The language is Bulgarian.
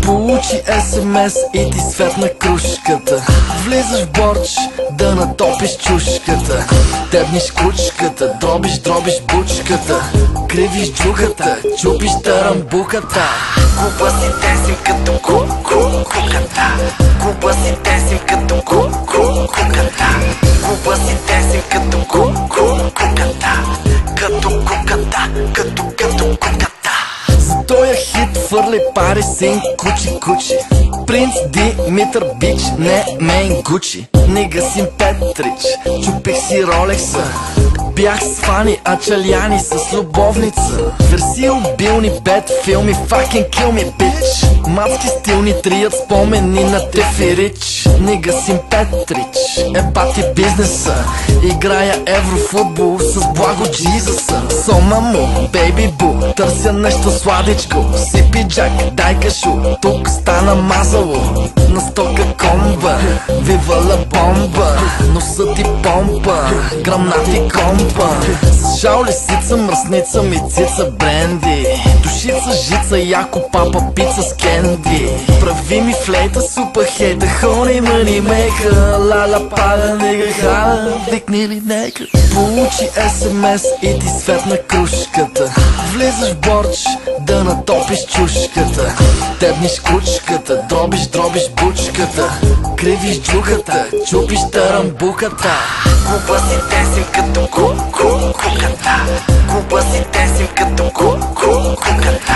Получи СМС и ти светна кружката. Влизаш в борч да натопиш чушката. Тебниш кучката, дробиш бучката. Кривиш джухата, чупиш тарамбуката. Купа си тесим като куката. Купа си тесим като куката. Купа си тесим като куката. Като куката, като куката. За тоя хит фърли пари син кучи. Принц Димитър Бич, не мейн Гучи. Нига син Петрич, чупих си Ролекса. Бях с Фани, а Чаляни с любовница. Версии обилни, бед филми, fucking kill me bitch. Мацки стилни трият спомени на Тефирич. Нига син Петрич, ебати бизнеса. Играя еврофутбол с Благо Джизуса. Сома му, бейби бу, търся нещо сладичко. Сипи джак, дай кашу, тук стана мазало. На стока комба, вивала бомба. Носа ти помпа, грамнати компа. С жал лисица, мръсница, мицица, бренди. Душица, жица, яко папа, пица с кенди. Прави ми флейта, супа хейта, хони мани мейка. Лала пада, нега хала, викни ли нека. Получи СМС и ти светна кружката. Влизаш в борч да натопиш чушката. Тебниш кучката, дробиш бучката. Кривиш джухата, чупиш тарамбуката. Купа си тесим като куката. Купа си тесим като куката.